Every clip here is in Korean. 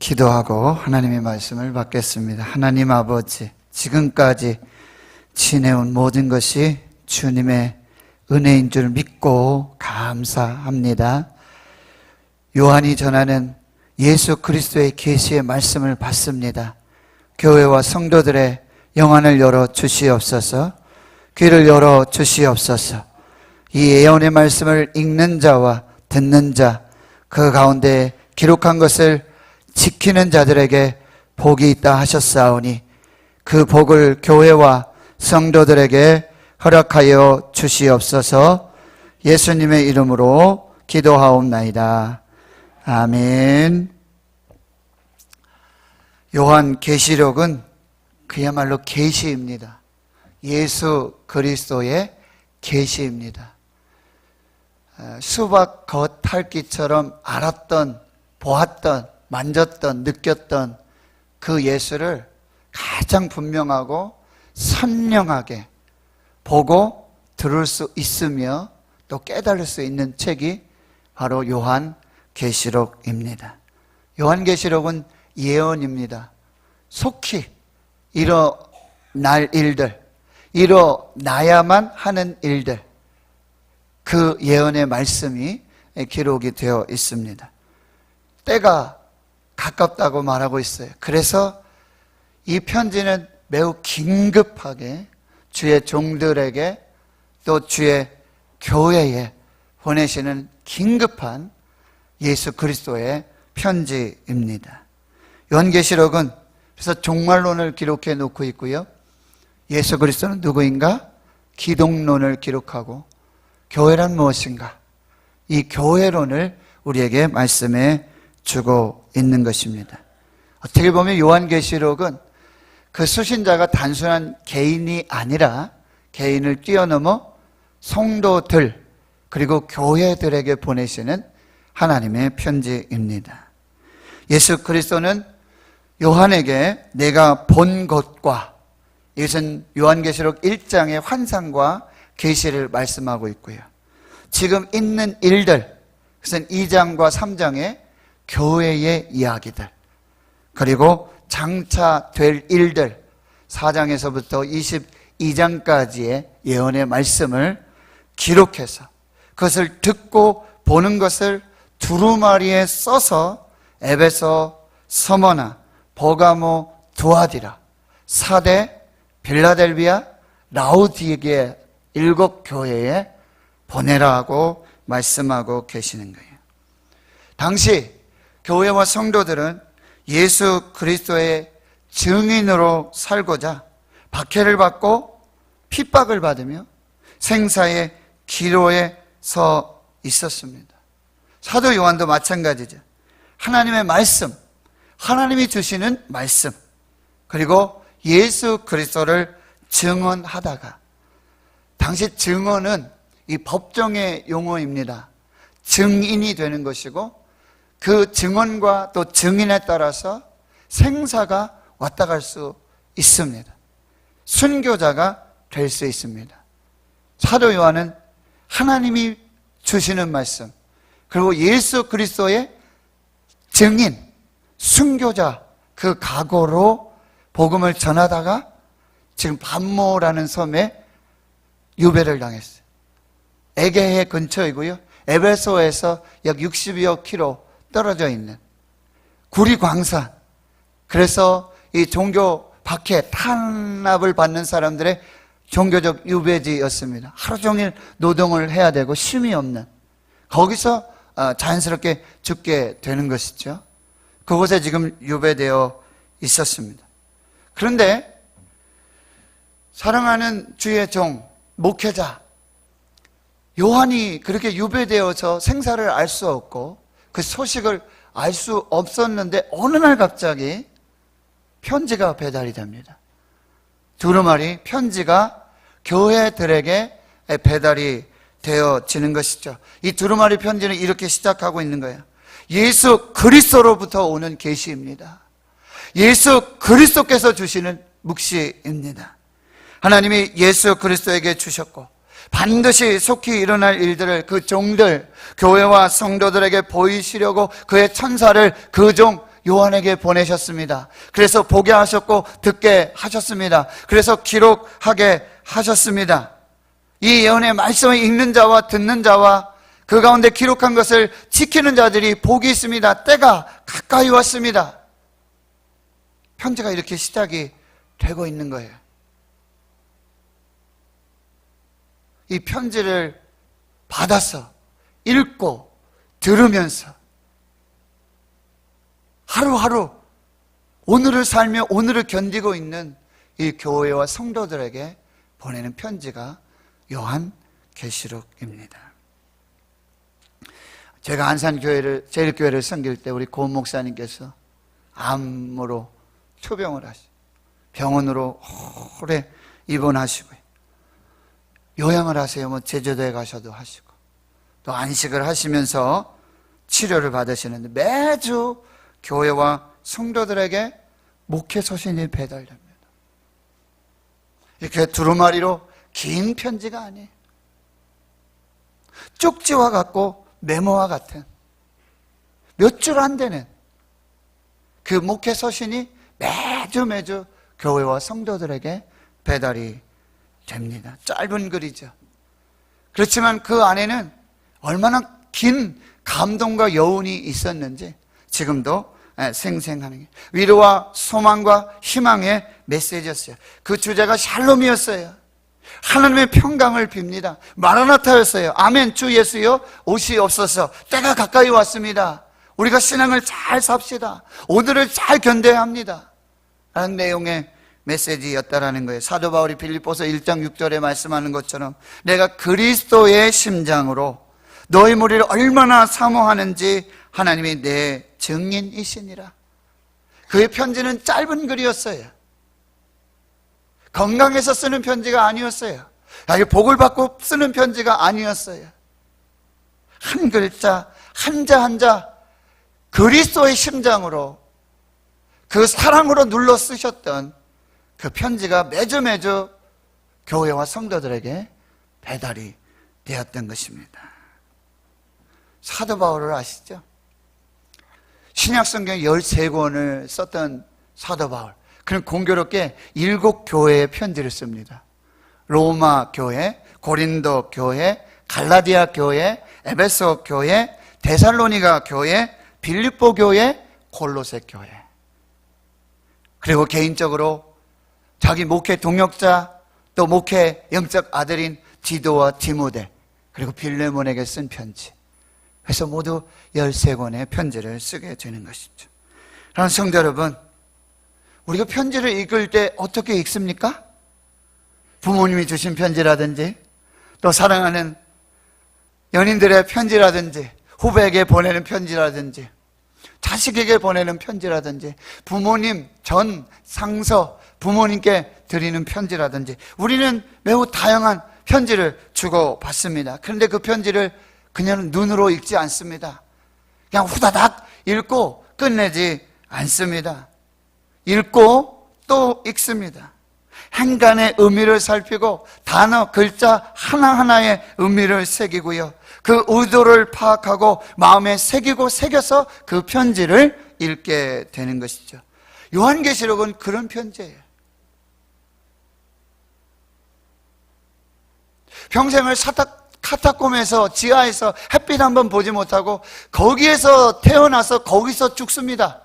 기도하고 하나님의 말씀을 받겠습니다. 하나님 아버지, 지금까지 지내온 모든 것이 주님의 은혜인 줄 믿고 감사합니다. 요한이 전하는 예수 그리스도의 계시의 말씀을 받습니다. 교회와 성도들의 영안을 열어 주시옵소서, 귀를 열어 주시옵소서. 이 예언의 말씀을 읽는 자와 듣는 자, 그 가운데 기록한 것을 지키는 자들에게 복이 있다 하셨사오니 그 복을 교회와 성도들에게 허락하여 주시옵소서. 예수님의 이름으로 기도하옵나이다. 아멘. 요한계시록은 그야말로 계시입니다. 예수 그리스도의 계시입니다. 수박 겉핥기처럼 알았던, 보았던, 만졌던, 느꼈던 그 예수를 가장 분명하고 선명하게 보고 들을 수 있으며 또 깨달을 수 있는 책이 바로 요한계시록입니다. 요한계시록은 예언입니다. 속히 일어날 일들, 일어나야만 하는 일들, 그 예언의 말씀이 기록이 되어 있습니다. 때가 가깝다고 말하고 있어요. 그래서 이 편지는 매우 긴급하게 주의 종들에게 또 주의 교회에 보내시는 긴급한 예수 그리스도의 편지입니다. 요한계시록은 그래서 종말론을 기록해 놓고 있고요. 예수 그리스도는 누구인가? 기독론을 기록하고 교회란 무엇인가? 이 교회론을 우리에게 말씀해 주고 있는 것입니다. 어떻게 보면 요한계시록은 그 수신자가 단순한 개인이 아니라 개인을 뛰어넘어 성도들 그리고 교회들에게 보내시는 하나님의 편지입니다. 예수 그리스도는 요한에게 내가 본 것과, 이것은 요한계시록 1장의 환상과 계시를 말씀하고 있고요. 지금 있는 일들, 그것은 2장과 3장의 교회의 이야기들, 그리고 장차 될 일들, 4장에서부터 22장까지의 예언의 말씀을 기록해서 그것을 듣고 보는 것을 두루마리에 써서 에베소, 서머나, 버가모, 두아디라, 사대, 빌라델비아, 라우디게 7교회에 보내라고 말씀하고 계시는 거예요. 당시 교회와 성도들은 예수 그리스도의 증인으로 살고자 박해를 받고 핍박을 받으며 생사의 기로에 서 있었습니다. 사도 요한도 마찬가지죠. 하나님의 말씀, 하나님이 주시는 말씀, 그리고 예수 그리스도를 증언하다가, 당시 증언은 이 법정의 용어입니다. 증인이 되는 것이고 그 증언과 또 증인에 따라서 생사가 왔다 갈 수 있습니다. 순교자가 될 수 있습니다. 사도 요한은 하나님이 주시는 말씀, 그리고 예수 그리스도의 증인, 순교자, 그 각오로 복음을 전하다가 지금 반모라는 섬에 유배를 당했어요. 에게해 근처이고요. 에베소에서 약 60여 킬로 떨어져 있는 구리광산. 그래서 이 종교 박해, 탄압을 받는 사람들의 종교적 유배지였습니다. 하루 종일 노동을 해야 되고 쉼이 없는, 거기서 자연스럽게 죽게 되는 것이죠. 그곳에 지금 유배되어 있었습니다. 그런데 사랑하는 주의 종, 목회자 요한이 그렇게 유배되어서 생사를 알 수 없고 그 소식을 알 수 없었는데 어느 날 갑자기 편지가 배달이 됩니다. 두루마리 편지가 교회들에게 배달이 되어지는 것이죠. 이 두루마리 편지는 이렇게 시작하고 있는 거예요. 예수 그리스도로부터 오는 계시입니다. 예수 그리스도께서 주시는 묵시입니다. 하나님이 예수 그리스도에게 주셨고 반드시 속히 일어날 일들을 그 종들, 교회와 성도들에게 보이시려고 그의 천사를 그 종 요한에게 보내셨습니다. 그래서 보게 하셨고 듣게 하셨습니다. 그래서 기록하게 하셨습니다. 이 예언의 말씀을 읽는 자와 듣는 자와 그 가운데 기록한 것을 지키는 자들이 복이 있습니다. 때가 가까이 왔습니다. 편지가 이렇게 시작이 되고 있는 거예요. 이 편지를 받아서 읽고 들으면서 하루하루 오늘을 살며 오늘을 견디고 있는 이 교회와 성도들에게 보내는 편지가 요한계시록입니다. 제가 안산교회를, 제일교회를 섬길 때 우리 고은 목사님께서 암으로 초병을 하시고 병원으로 오래 입원하시고 요양을 하세요. 뭐 제주도에 가셔도 하시고 또 안식을 하시면서 치료를 받으시는데 매주 교회와 성도들에게 목회 서신이 배달됩니다. 이렇게 두루마리로 긴 편지가 아니에요. 쪽지와 같고 메모와 같은 몇 줄 안 되는 그 목회 서신이 매주 교회와 성도들에게 배달이 됩니다. 짧은 글이죠. 그렇지만 그 안에는 얼마나 긴 감동과 여운이 있었는지 지금도 생생하는 게 위로와 소망과 희망의 메시지였어요. 그 주제가 샬롬이었어요. 하나님의 평강을 빕니다. 마라나타였어요. 아멘. 주 예수여 오시옵소서. 때가 가까이 왔습니다. 우리가 신앙을 잘 삽시다. 오늘을 잘 견뎌야 합니다. 라는 내용의 메시지였다라는 거예요. 사도 바울이 빌립보서 1장 6절에 말씀하는 것처럼 내가 그리스도의 심장으로 너희 무리를 얼마나 사모하는지 하나님이 내 증인이시니라. 그의 편지는 짧은 글이었어요. 건강해서 쓰는 편지가 아니었어요. 복을 받고 쓰는 편지가 아니었어요. 한 글자 한자 한자 그리스도의 심장으로 그 사랑으로 눌러 쓰셨던 그 편지가 매주 교회와 성도들에게 배달이 되었던 것입니다. 사도 바울을 아시죠? 신약성경 13권을 썼던 사도 바울. 그는 공교롭게 7교회에 편지를 씁니다. 로마 교회, 고린도 교회, 갈라디아 교회, 에베소 교회, 데살로니가 교회, 빌립보 교회, 골로새 교회. 그리고 개인적으로 자기 목회 동역자 또 목회 영적 아들인 디도와 디모데 그리고 빌레몬에게 쓴 편지. 그래서 모두 13권의 편지를 쓰게 되는 것이죠. 그러나 성도 여러분, 우리가 편지를 읽을 때 어떻게 읽습니까? 부모님이 주신 편지라든지 또 사랑하는 연인들의 편지라든지 후배에게 보내는 편지라든지 자식에게 보내는 편지라든지 부모님 전 상서 부모님께 드리는 편지라든지 우리는 매우 다양한 편지를 주고받습니다. 그런데 그 편지를 그냥 눈으로 읽지 않습니다. 그냥 후다닥 읽고 끝내지 않습니다. 읽고 또 읽습니다. 행간의 의미를 살피고 단어, 글자 하나하나의 의미를 새기고요. 그 의도를 파악하고 마음에 새기고 새겨서 그 편지를 읽게 되는 것이죠. 요한계시록은 그런 편지예요. 평생을 카타콤에서 지하에서 햇빛 한번 보지 못하고 거기에서 태어나서 거기서 죽습니다.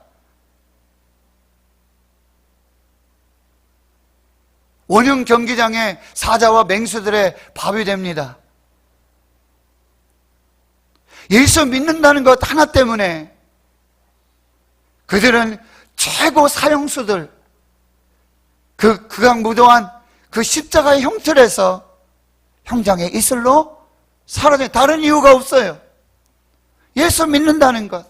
원형 경기장에 사자와 맹수들의 밥이 됩니다. 예수 믿는다는 것 하나 때문에 그들은 최고 사형수들, 그 극악무도한 그 십자가의 형틀에서 형장의 이슬로 사라져. 다른 이유가 없어요. 예수 믿는다는 것,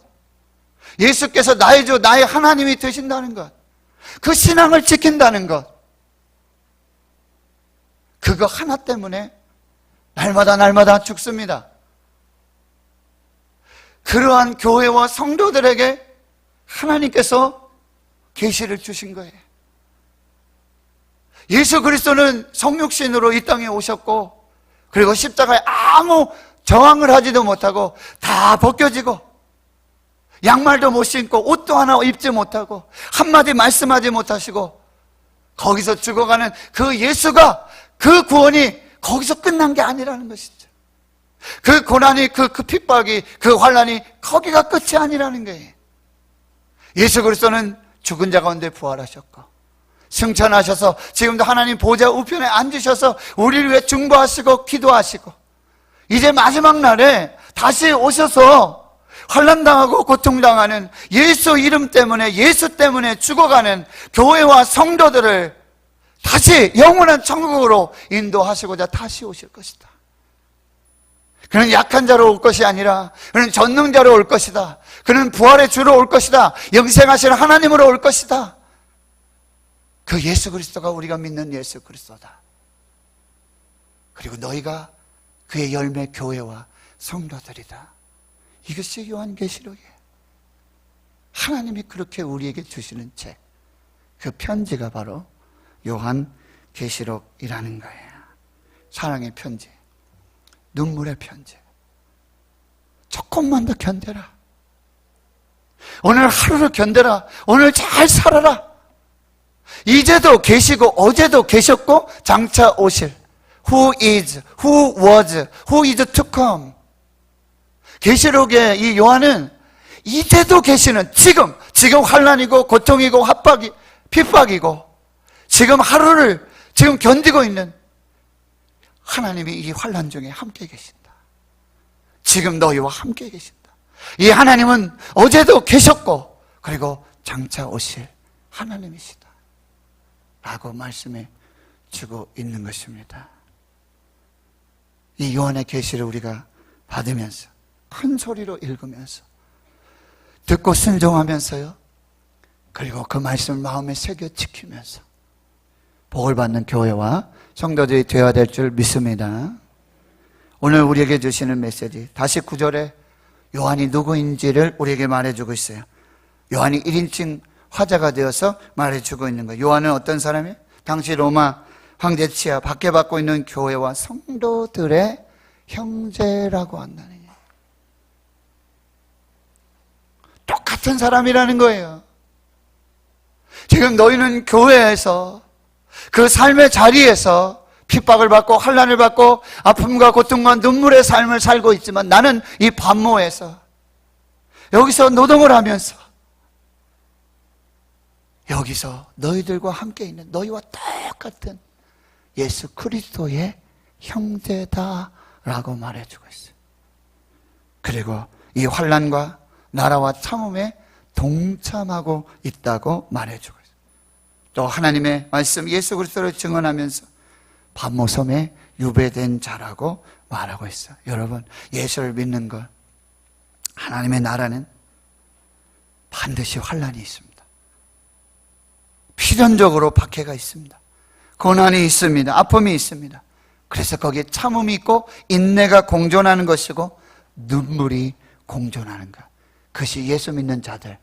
예수께서 나의 주, 나의 하나님이 되신다는 것, 그 신앙을 지킨다는 것, 그거 하나 때문에 날마다 죽습니다. 그러한 교회와 성도들에게 하나님께서 계시를 주신 거예요. 예수 그리스도는 성육신으로 이 땅에 오셨고 그리고 십자가에 아무 저항을 하지도 못하고 다 벗겨지고 양말도 못 신고 옷도 하나 입지 못하고 한마디 말씀하지 못하시고 거기서 죽어가는 그 예수가, 그 구원이 거기서 끝난 게 아니라는 것이죠. 그 고난이, 그 핍박이, 그 환난이 거기가 끝이 아니라는 거예요. 예수 그리스도는 죽은 자 가운데 부활하셨고 승천하셔서 지금도 하나님 보좌 우편에 앉으셔서 우리를 위해 중보하시고 기도하시고 이제 마지막 날에 다시 오셔서 환난당하고 고통당하는 예수 이름 때문에, 예수 때문에 죽어가는 교회와 성도들을 다시 영원한 천국으로 인도하시고자 다시 오실 것이다. 그는 약한 자로 올 것이 아니라 그는 전능자로 올 것이다. 그는 부활의 주로 올 것이다. 영생하시는 하나님으로 올 것이다. 그 예수 그리스도가 우리가 믿는 예수 그리스도다. 그리고 너희가 그의 열매 교회와 성도들이다. 이것이 요한계시록이에요. 하나님이 그렇게 우리에게 주시는 책, 그 편지가 바로 요한계시록이라는 거예요. 사랑의 편지, 눈물의 편지. 조금만 더 견뎌라. 오늘 하루를 견뎌라. 오늘 잘 살아라. 이제도 계시고 어제도 계셨고 장차 오실 Who is, who was, who is to come. 계시록의 이 요한은 이제도 계시는 지금 환난이고 고통이고 핍박이고 지금 하루를 지금 견디고 있는 하나님이 이 환난 중에 함께 계신다. 지금 너희와 함께 계신다. 이 하나님은 어제도 계셨고 그리고 장차 오실 하나님이시다 라고 말씀해 주고 있는 것입니다. 이 요한의 계시를 우리가 받으면서 큰 소리로 읽으면서 듣고 순종하면서요, 그리고 그 말씀을 마음에 새겨 지키면서 복을 받는 교회와 성도들이 되어야 될 줄 믿습니다. 오늘 우리에게 주시는 메시지, 다시 9절에 요한이 누구인지를 우리에게 말해주고 있어요. 요한이 1인칭 화자가 되어서 말해주고 있는 거예요. 요한은 어떤 사람이에요? 당시 로마 황제 치하 밖에 받고 있는 교회와 성도들의 형제라고 한다는 거예요. 똑같은 사람이라는 거예요. 지금 너희는 교회에서 그 삶의 자리에서 핍박을 받고 환난을 받고 아픔과 고통과 눈물의 삶을 살고 있지만 나는 이 반모에서 여기서 노동을 하면서 여기서 너희들과 함께 있는 너희와 똑같은 예수 그리스도의 형제다라고 말해주고 있어요. 그리고 이 환난과 나라와 참음에 동참하고 있다고 말해주고 있어요. 또 하나님의 말씀 예수 그리스도를 증언하면서 반모섬에 유배된 자라고 말하고 있어요. 여러분, 예수를 믿는 것, 하나님의 나라는 반드시 환난이 있습니다. 필연적으로 박해가 있습니다. 고난이 있습니다. 아픔이 있습니다. 그래서 거기에 참음이 있고 인내가 공존하는 것이고 눈물이 공존하는 것. 그것이 예수 믿는 자들,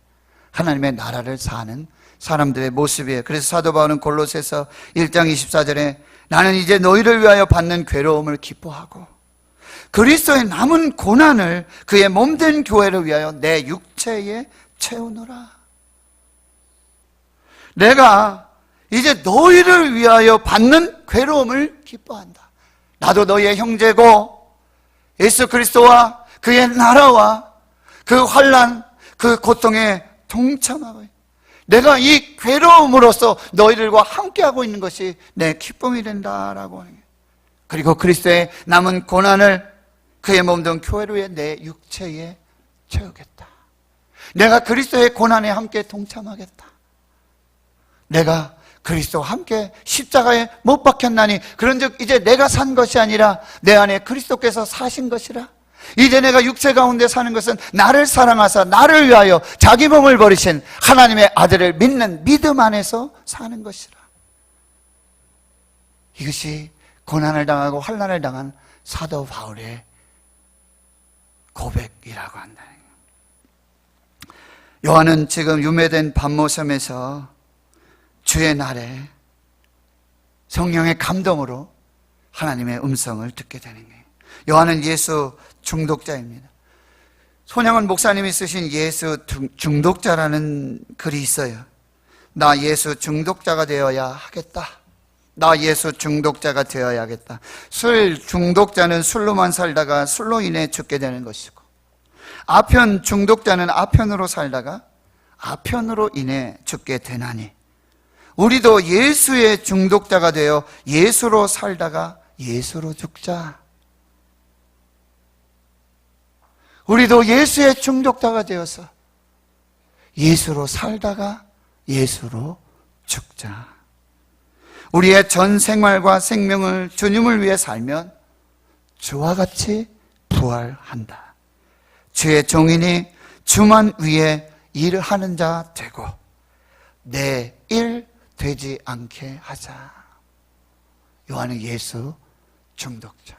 하나님의 나라를 사는 사람들의 모습이에요. 그래서 사도 바울은 골로새서 1장 24절에 나는 이제 너희를 위하여 받는 괴로움을 기뻐하고 그리스도의 남은 고난을 그의 몸된 교회를 위하여 내 육체에 채우노라. 내가 이제 너희를 위하여 받는 괴로움을 기뻐한다. 나도 너희의 형제고 예수 그리스도와 그의 나라와 그 환난, 그 고통에 동참하고 내가 이 괴로움으로써 너희들과 함께하고 있는 것이 내 기쁨이 된다라고 하는 거예요. 그리고 그리스도의 남은 고난을 그의 몸된 교회를 위해 내 육체에 채우겠다. 내가 그리스도의 고난에 함께 동참하겠다. 내가 그리스도와 함께 십자가에 못 박혔나니 그런즉 이제 내가 산 것이 아니라 내 안에 그리스도께서 사신 것이라. 이제 내가 육체 가운데 사는 것은 나를 사랑하사 나를 위하여 자기 몸을 버리신 하나님의 아들을 믿는 믿음 안에서 사는 것이라. 이것이 고난을 당하고 환난을 당한 사도 바울의 고백이라고 한다는 거예요. 요한은 지금 유매된 반모섬에서 주의 날에 성령의 감동으로 하나님의 음성을 듣게 되는 거예요. 요한은 예수 중독자입니다. 손양원 목사님이 쓰신 예수 중독자라는 글이 있어요. 나 예수 중독자가 되어야 하겠다. 나 예수 중독자가 되어야겠다. 술 중독자는 술로만 살다가 술로 인해 죽게 되는 것이고, 아편 중독자는 아편으로 살다가 아편으로 인해 죽게 되나니, 우리도 예수의 중독자가 되어 예수로 살다가 예수로 죽자. 우리도 예수의 중독자가 되어서 예수로 살다가 예수로 죽자. 우리의 전 생활과 생명을 주님을 위해 살면 주와 같이 부활한다. 주의 종이니 주만 위해 일하는 자 되고 내 일 되지 않게 하자. 요한은 예수 중독자.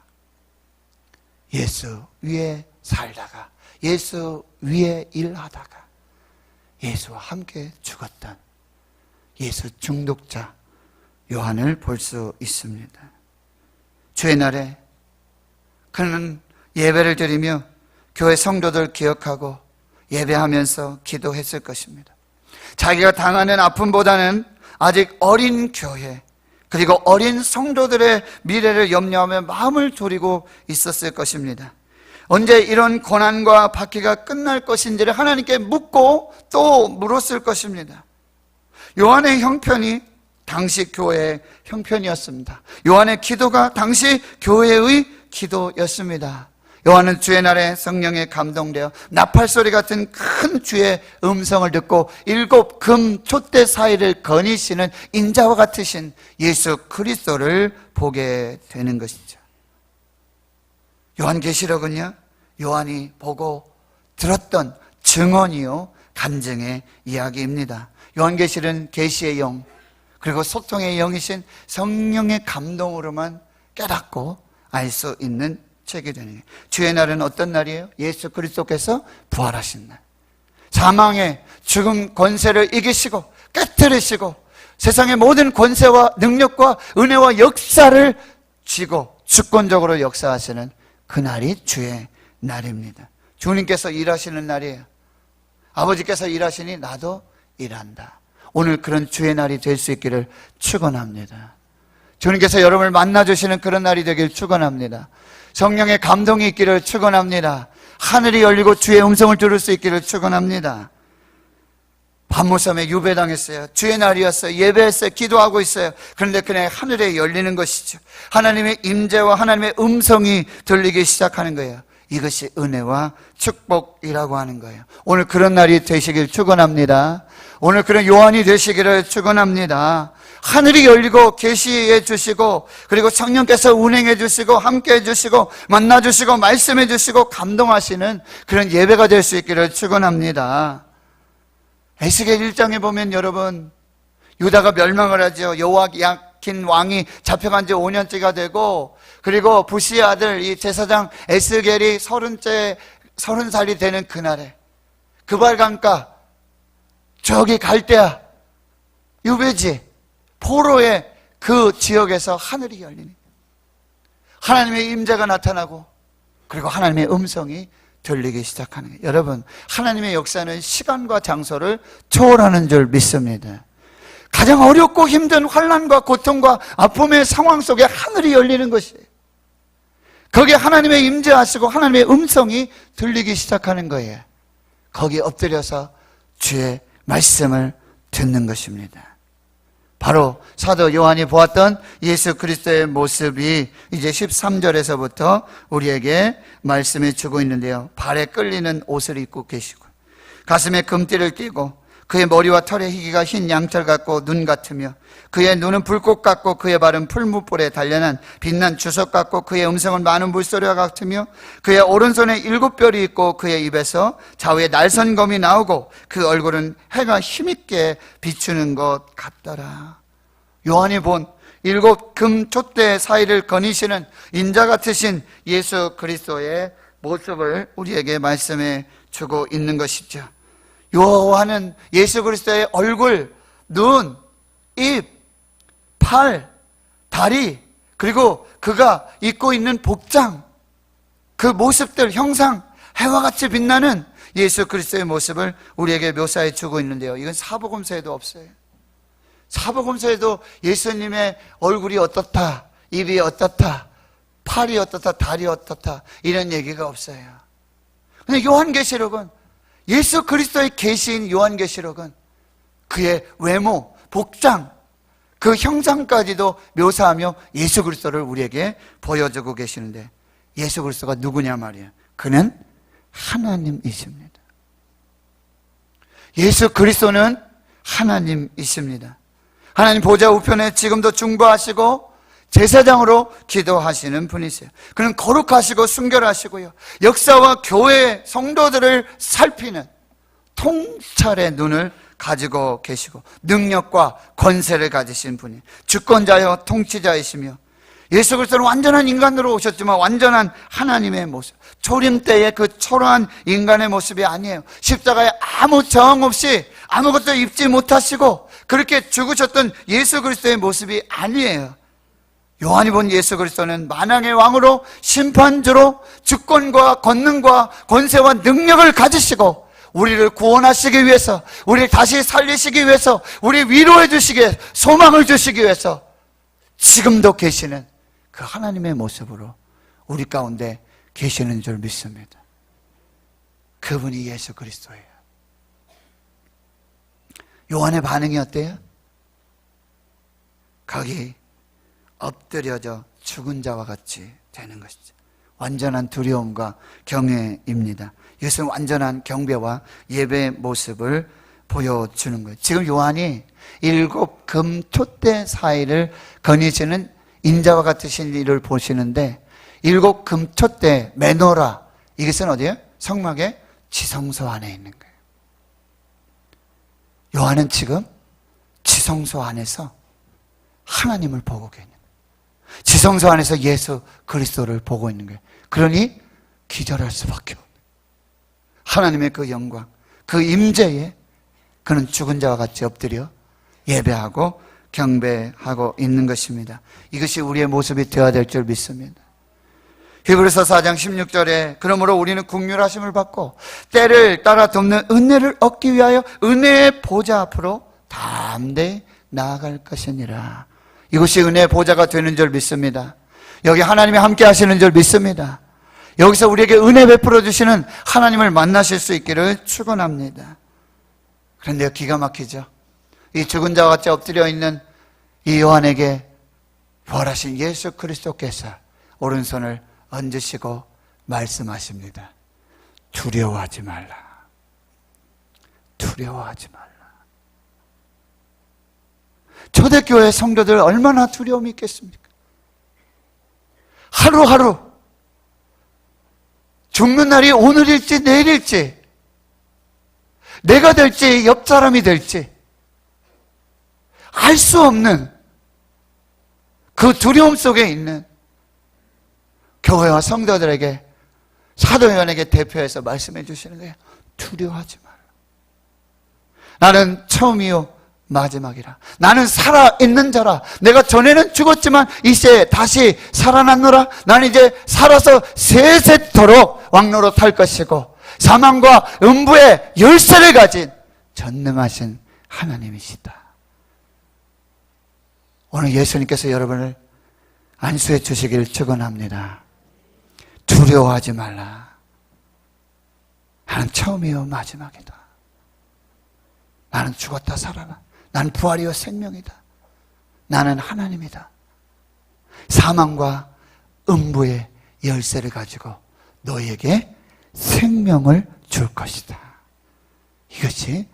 예수 위에 살다가 예수 위에 일하다가 예수와 함께 죽었던 예수 중독자 요한을 볼 수 있습니다. 주의 날에 그는 예배를 드리며 교회 성도들 기억하고 예배하면서 기도했을 것입니다. 자기가 당하는 아픔보다는 아직 어린 교회 그리고 어린 성도들의 미래를 염려하며 마음을 졸이고 있었을 것입니다. 언제 이런 고난과 박해가 끝날 것인지를 하나님께 묻고 또 물었을 것입니다. 요한의 형편이 당시 교회의 형편이었습니다. 요한의 기도가 당시 교회의 기도였습니다. 요한은 주의 날에 성령에 감동되어 나팔소리 같은 큰 주의 음성을 듣고 7 금 촛대 사이를 거니시는 인자와 같으신 예수 그리스도를 보게 되는 것이죠. 요한계시록은요, 요한이 보고 들었던 증언이요 간증의 이야기입니다. 요한계시록은 계시의 영 그리고 소통의 영이신 성령의 감동으로만 깨닫고 알 수 있는 책이 되는 거예요. 주의 날은 어떤 날이에요? 예수 그리스도께서 부활하신 날. 사망의 죽음 권세를 이기시고 깨뜨리시고 세상의 모든 권세와 능력과 은혜와 역사를 쥐고 주권적으로 역사하시는 그 날이 주의 날입니다. 주님께서 일하시는 날이에요. 아버지께서 일하시니 나도 일한다. 오늘 그런 주의 날이 될 수 있기를 축원합니다. 주님께서 여러분을 만나주시는 그런 날이 되길 축원합니다. 성령의 감동이 있기를 축원합니다. 하늘이 열리고 주의 음성을 들을 수 있기를 축원합니다. 밤무섬에 유배당했어요. 주의 날이었어요. 예배했어요. 기도하고 있어요. 그런데 그냥 하늘에 열리는 것이죠. 하나님의 임재와 하나님의 음성이 들리기 시작하는 거예요. 이것이 은혜와 축복이라고 하는 거예요. 오늘 그런 날이 되시길 축원합니다. 오늘 그런 요한이 되시기를 축원합니다. 하늘이 열리고 계시해 주시고 그리고 성령께서 운행해 주시고 함께 해 주시고 만나 주시고 말씀해 주시고 감동하시는 그런 예배가 될 수 있기를 축원합니다. 에스겔 1장에 보면 여러분 유다가 멸망을 하죠. 여호야긴 왕이 잡혀간 지 5년째가 되고 그리고 부시의 아들 이 제사장 에스겔이 30살이 되는 그날에 그발강가 저기 갈대아 유배지 포로의 그 지역에서 하늘이 열리니 하나님의 임재가 나타나고 그리고 하나님의 음성이 들리기 시작하는 거예요. 여러분, 하나님의 역사는 시간과 장소를 초월하는 줄 믿습니다. 가장 어렵고 힘든 환난과 고통과 아픔의 상황 속에 하늘이 열리는 것이에요. 거기에 하나님의 임재하시고 하나님의 음성이 들리기 시작하는 거예요. 거기에 엎드려서 주의 말씀을 듣는 것입니다. 바로 사도 요한이 보았던 예수 그리스도의 모습이 이제 13절에서부터 우리에게 말씀해 주고 있는데요. 발에 끌리는 옷을 입고 계시고 가슴에 금띠를 띠고 그의 머리와 털의 희기가 흰 양털 같고 눈 같으며 그의 눈은 불꽃 같고 그의 발은 풀무불에 단련한 빛난 주석 같고 그의 음성은 많은 물소리와 같으며 그의 오른손에 7뼈리 있고 그의 입에서 좌우에 날선검이 나오고 그 얼굴은 해가 힘있게 비추는 것 같더라. 요한이 본 7 금 촛대 사이를 거니시는 인자 같으신 예수 그리스도의 모습을 우리에게 말씀해 주고 있는 것이죠. 요한은 예수 그리스도의 얼굴, 눈, 입, 팔, 다리 그리고 그가 입고 있는 복장 그 모습들, 형상 해와 같이 빛나는 예수 그리스도의 모습을 우리에게 묘사해 주고 있는데요. 이건 사복음서에도 없어요. 사복음서에도 예수님의 얼굴이 어떻다, 입이 어떻다, 팔이 어떻다, 다리 어떻다 이런 얘기가 없어요. 근데 요한계시록은, 예수 그리스도의 계시인 요한계시록은 그의 외모, 복장, 그 형상까지도 묘사하며 예수 그리스도를 우리에게 보여주고 계시는데, 예수 그리스도가 누구냐 말이에요. 그는 하나님이십니다. 예수 그리스도는 하나님이십니다. 하나님 보좌 우편에 지금도 중보하시고 제사장으로 기도하시는 분이세요. 그는 거룩하시고 순결하시고요, 역사와 교회 성도들을 살피는 통찰의 눈을 가지고 계시고 능력과 권세를 가지신 분이 주권자여 통치자이시며, 예수 그리스도는 완전한 인간으로 오셨지만 완전한 하나님의 모습, 초림 때의 그 초라한 인간의 모습이 아니에요. 십자가에 아무 저항 없이 아무것도 입지 못하시고 그렇게 죽으셨던 예수 그리스도의 모습이 아니에요. 요한이 본 예수 그리스도는 만왕의 왕으로 심판주로 주권과 권능과 권세와 능력을 가지시고 우리를 구원하시기 위해서, 우리를 다시 살리시기 위해서, 우리 위로해 주시기 위해서, 소망을 주시기 위해서 지금도 계시는 그 하나님의 모습으로 우리 가운데 계시는 줄 믿습니다. 그분이 예수 그리스도예요. 요한의 반응이 어때요? 거기 엎드려져 죽은 자와 같이 되는 것이죠. 완전한 두려움과 경외입니다. 이것은 완전한 경배와 예배의 모습을 보여주는 거예요. 지금 요한이 7 금토대 사이를 거니시는 인자와 같으신 일을 보시는데, 7 금토대 메노라, 이것은 어디예요? 성막의 지성소 안에 있는 거예요. 요한은 지금 지성소 안에서 하나님을 보고 계는 거예요. 지성소 안에서 예수 그리스도를 보고 있는 거예요. 그러니 기절할 수밖에 없어요. 하나님의 그 영광, 그 임재에 그는 죽은 자와 같이 엎드려 예배하고 경배하고 있는 것입니다. 이것이 우리의 모습이 되어야 될 줄 믿습니다. 히브리서 4장 16절에 그러므로 우리는 긍휼하심을 받고 때를 따라 돕는 은혜를 얻기 위하여 은혜의 보좌 앞으로 담대히 나아갈 것이니라. 이것이 은혜의 보좌가 되는 줄 믿습니다. 여기 하나님이 함께 하시는 줄 믿습니다. 여기서 우리에게 은혜 베풀어 주시는 하나님을 만나실 수 있기를 축원합니다. 그런데 기가 막히죠. 이 죽은 자와 같이 엎드려 있는 이 요한에게 부활하신 예수 그리스도께서 오른손을 얹으시고 말씀하십니다. 두려워하지 말라. 두려워하지 말라. 초대교회 성도들 얼마나 두려움이 있겠습니까? 하루하루 죽는 날이 오늘일지 내일일지, 내가 될지 옆 사람이 될지 알 수 없는 그 두려움 속에 있는 교회와 성도들에게, 사도 요한에게 대표해서 말씀해 주시는 거예요. 두려워하지 말라. 나는 처음이요 마지막이라. 나는 살아있는 자라. 내가 전에는 죽었지만 이제 다시 살아났노라. 나는 이제 살아서 세세토록 왕노로 탈 것이고 사망과 음부의 열쇠를 가진 전능하신 하나님이시다. 오늘 예수님께서 여러분을 안수해 주시기를 축원합니다. 두려워하지 말라. 나는 처음이요 마지막이다. 나는 죽었다 살아나. 나는 부활이요 생명이다. 나는 하나님이다. 사망과 음부의 열쇠를 가지고 너에게 생명을 줄 것이다. 이것이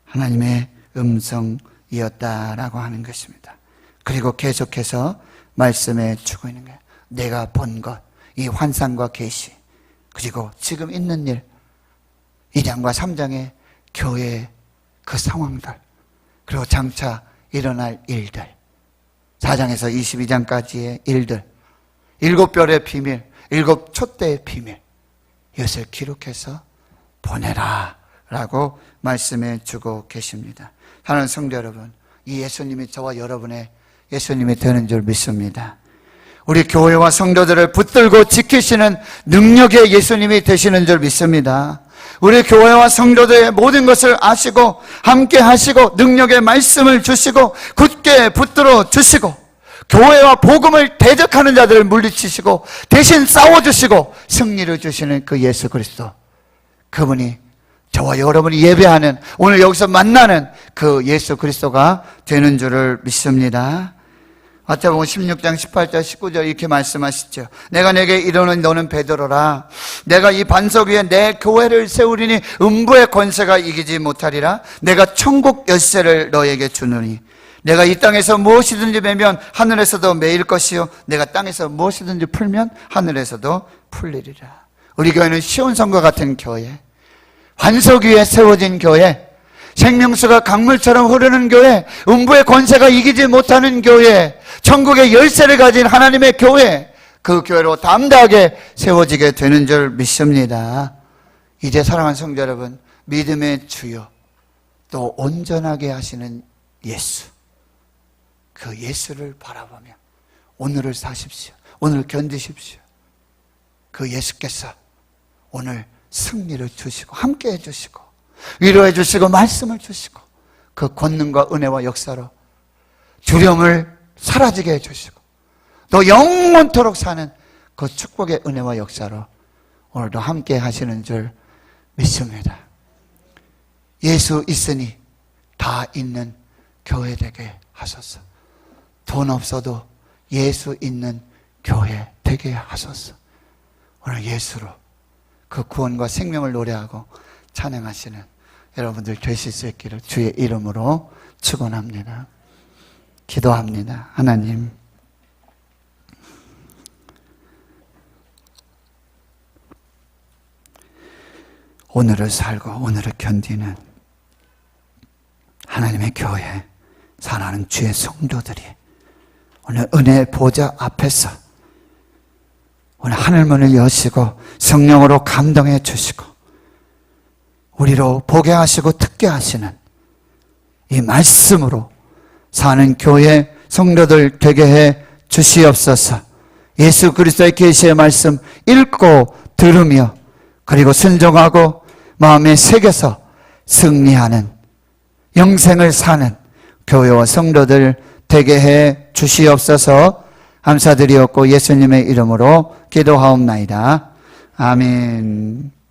하나님의 음성이었다라고 하는 것입니다. 그리고 계속해서 말씀해 주고 있는 거예요. 내가 본 것, 이 환상과 계시, 그리고 지금 있는 일, 2장과 3장의 교회의 그 상황들, 그리고 장차 일어날 일들, 4장에서 22장까지의 일들, 7별의 비밀, 7촛대의 비밀, 이것을 기록해서 보내라 라고 말씀해 주고 계십니다. 하나님 성도 여러분, 이 예수님이 저와 여러분의 예수님이 되는 줄 믿습니다. 우리 교회와 성도들을 붙들고 지키시는 능력의 예수님이 되시는 줄 믿습니다. 우리 교회와 성도들의 모든 것을 아시고 함께 하시고 능력의 말씀을 주시고 굳게 붙들어 주시고 교회와 복음을 대적하는 자들을 물리치시고 대신 싸워주시고 승리를 주시는 그 예수 그리스도, 그분이 저와 여러분이 예배하는, 오늘 여기서 만나는 그 예수 그리스도가 되는 줄을 믿습니다. 마태복음 16장 18절 19절 이렇게 말씀하시죠. 내가 내게 이르노니 너는 베드로라. 내가 이 반석 위에 내 교회를 세우리니 음부의 권세가 이기지 못하리라. 내가 천국 열쇠를 너에게 주노니 내가 이 땅에서 무엇이든지 매면 하늘에서도 매일 것이요 내가 땅에서 무엇이든지 풀면 하늘에서도 풀리리라. 우리 교회는 시온성과 같은 교회, 반석 위에 세워진 교회, 생명수가 강물처럼 흐르는 교회, 음부의 권세가 이기지 못하는 교회, 천국의 열쇠를 가진 하나님의 교회, 그 교회로 담대하게 세워지게 되는 줄 믿습니다. 이제 사랑하는 성도 여러분, 믿음의 주요 또 온전하게 하시는 예수, 그 예수를 바라보며 오늘을 사십시오. 오늘 견디십시오. 그 예수께서 오늘 승리를 주시고 함께해 주시고 위로해 주시고 말씀을 주시고 그 권능과 은혜와 역사로 두려움을 사라지게 해주시고 또 영원토록 사는 그 축복의 은혜와 역사로 오늘도 함께 하시는 줄 믿습니다. 예수 있으니 다 있는 교회 되게 하소서. 돈 없어도 예수 있는 교회 되게 하소서. 오늘 예수로 그 구원과 생명을 노래하고 찬양하시는 여러분들 되실 수 있기를 주의 이름으로 축원합니다. 기도합니다. 하나님, 오늘을 살고 오늘을 견디는 하나님의 교회 사랑하는 주의 성도들이 오늘 은혜의 보좌 앞에서 오늘 하늘문을 여시고 성령으로 감동해 주시고 우리로 보게 하시고 듣게 하시는 이 말씀으로 사는 교회 성도들 되게 해 주시옵소서. 예수 그리스도의 계시의 말씀 읽고 들으며 그리고 순종하고 마음에 새겨서 승리하는 영생을 사는 교회와 성도들 되게 해 주시옵소서. 감사드리옵고 예수님의 이름으로 기도하옵나이다. 아멘.